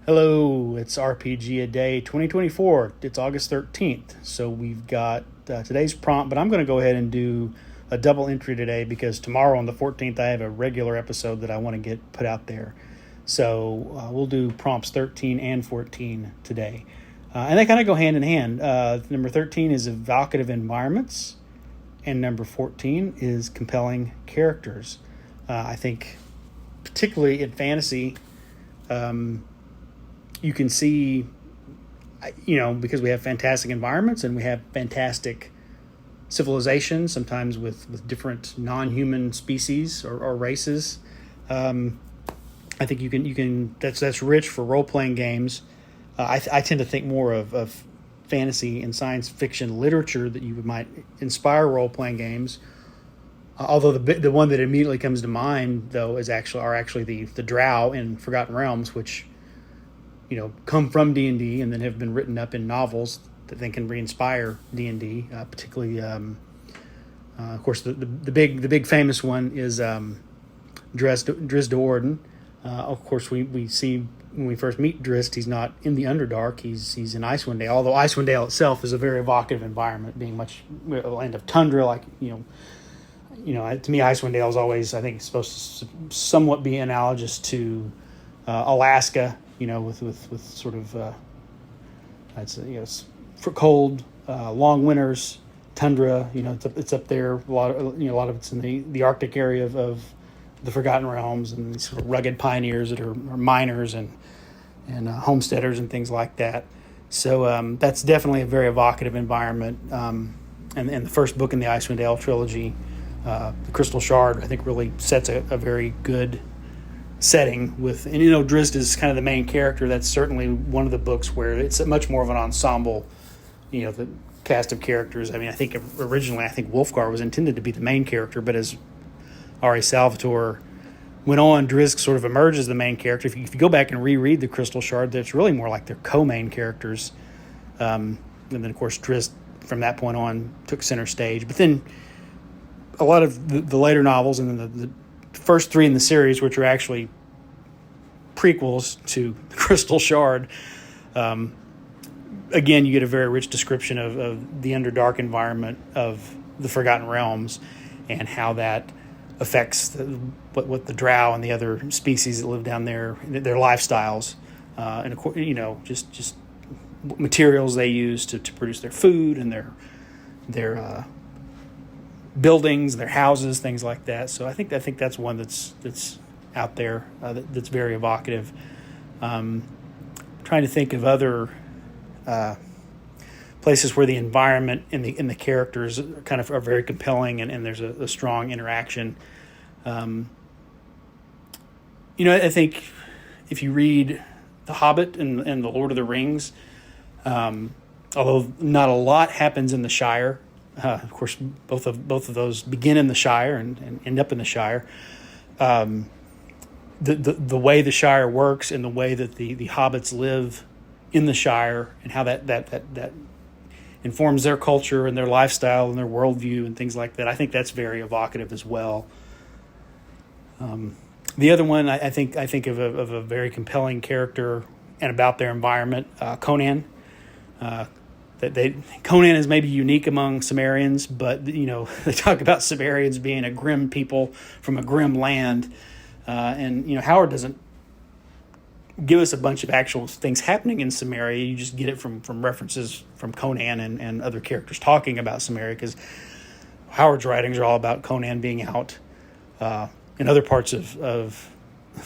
Hello, it's RPGaDay 2024. It's August 13th. So we've got today's prompt, but I'm going to go ahead and do a double entry today because tomorrow on the 14th I have a regular episode that I want to get put out there. So we'll do prompts 13 and 14 today. And they kind of go hand in hand. Number 13 is evocative environments, and number 14 is compelling characters. I think particularly in fantasy, you can see, because we have fantastic environments and we have fantastic civilizations, sometimes with different non-human species or races. I think you can that's rich for role-playing games. I tend to think more of fantasy and science fiction literature that you might inspire role-playing games. Although the one that immediately comes to mind, though, are actually the Drow in Forgotten Realms, which come from D&D and then have been written up in novels that then can re-inspire D&D. Particularly, of course, the big famous one is Drizzt Do'Urden. Of course, we see when we first meet Drizzt, he's not in the Underdark. He's in Icewind Dale. Although Icewind Dale itself is a very evocative environment, being much a land of tundra, to me, Icewind Dale is always, I think, supposed to somewhat be analogous to Alaska, with sort of, it's for cold, long winters, tundra. It's up there. A lot of it's in the Arctic area of the Forgotten Realms, and these sort of rugged pioneers that are miners and homesteaders and things like that. So that's definitely a very evocative environment. And the first book in the Icewind Dale trilogy, the Crystal Shard, I think really sets a very good setting Drizzt is kind of the main character. That's certainly one of the books where it's much more of an ensemble, the cast of characters. I mean, I think originally Wolfgar was intended to be the main character, but as R.A. Salvatore went on, Drizzt sort of emerges as the main character. If you go back and reread the Crystal Shard, it's really more like they're co-main characters. And then, of course, Drizzt from that point on took center stage. But then a lot of the later novels and then the first three in the series, which are actually prequels to Crystal Shard, again, you get a very rich description of the Underdark environment of the Forgotten Realms and how that affects what the Drow and the other species that live down there, their lifestyles, and of course, just materials they use to produce their food and their buildings, their houses, things like that. So I think that's one that's out there that's very evocative. Trying to think of other places where the environment and the characters kind of are very compelling and there's a strong interaction. I think if you read The Hobbit and The Lord of the Rings, although not a lot happens in the Shire. Of course, both of those begin in the Shire and end up in the Shire. The way the Shire works and the way that the hobbits live in the Shire and how that informs their culture and their lifestyle and their worldview and things like that, I think that's very evocative as well. The other one I think of a very compelling character and about their environment, Conan. Conan is maybe unique among Cimmerians, but they talk about Cimmerians being a grim people from a grim land, and Howard doesn't give us a bunch of actual things happening in Cimmeria. You just get it from references from Conan and other characters talking about Cimmeria, because Howard's writings are all about Conan being out in other parts of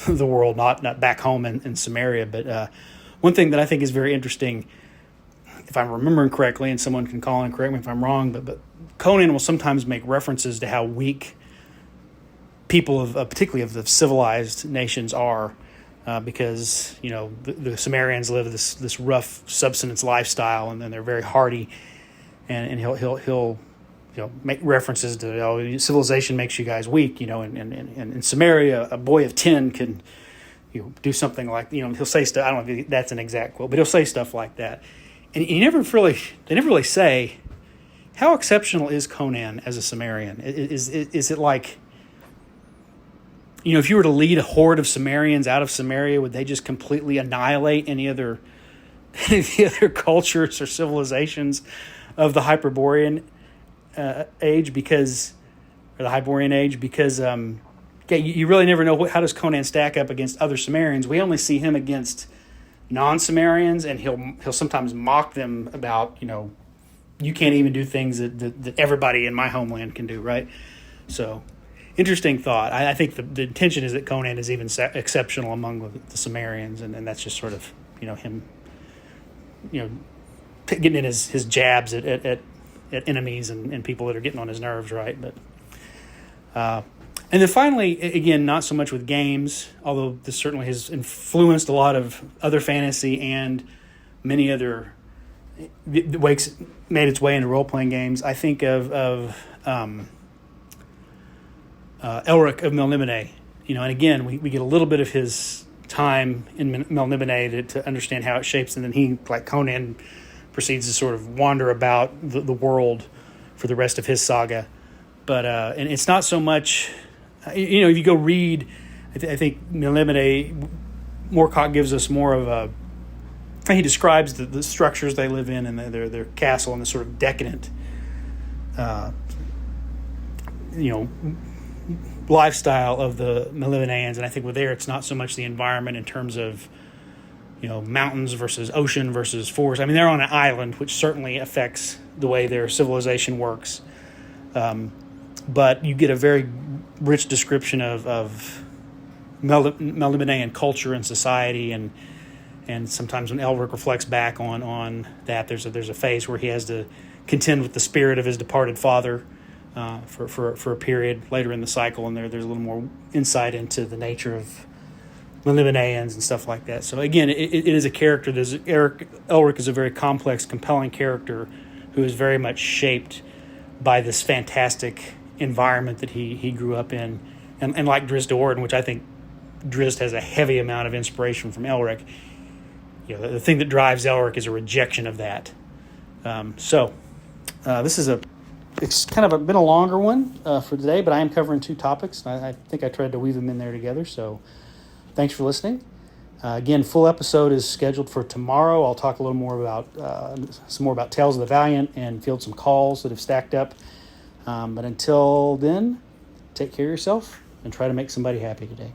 the world, not back home in Cimmeria. But one thing that I think is very interesting, if I'm remembering correctly, and someone can call in and correct me if I'm wrong, but Conan will sometimes make references to how weak people particularly of the civilized nations are, because the Cimmerians live this rough subsistence lifestyle, and then they're very hardy, and he'll make references to civilization makes you guys weak, and in Cimmeria a boy of 10 can do something like he'll say stuff. I don't know if that's an exact quote, but he'll say stuff like that. And they never really say, how exceptional is Conan as a Cimmerian? Is it like if you were to lead a horde of Sumerians out of Samaria, would they just completely annihilate any other cultures or civilizations of the Hyperborean age? Because, or the Hyborian age, because you really never know how does Conan stack up against other Sumerians. We only see him against non-Sumerians, and he'll sometimes mock them about, you can't even do things that everybody in my homeland can do, right? So, interesting thought. I think the intention is that Conan is even exceptional among the Sumerians, and that's just sort of, him, getting in his jabs at enemies and people that are getting on his nerves, right? But and then finally, again, not so much with games, although this certainly has influenced a lot of other fantasy and many other made its way into role-playing games. I think of Elric of Melniboné, and again, we get a little bit of his time in Melniboné to understand how it shapes, and then he, like Conan, proceeds to sort of wander about the world for the rest of his saga. But and it's not so much, if you go read, I think Melniboné, Moorcock gives us more of a, he describes the structures they live in and their castle and the sort of decadent, lifestyle of the Melnibonéans. And I think with there, it's not so much the environment in terms of, mountains versus ocean versus forest. I mean, they're on an island, which certainly affects the way their civilization works. But you get a very rich description of Melnibonéan culture and society, and sometimes when Elric reflects back on that, there's a phase where he has to contend with the spirit of his departed father for a period later in the cycle, and there's a little more insight into the nature of Melnibonéans and stuff like that. So again, it is a character. Elric is a very complex, compelling character who is very much shaped by this fantastic environment that he grew up in, and like Drizzt Do'Urden, which I think Drizzt has a heavy amount of inspiration from Elric. The thing that drives Elric is a rejection of that. This is it's kind of been a longer one for today, but I am covering two topics. I think I tried to weave them in there together. So thanks for listening. Again, full episode is scheduled for tomorrow. I'll talk a little more about Tales of the Valiant and field some calls that have stacked up. But until then, take care of yourself and try to make somebody happy today.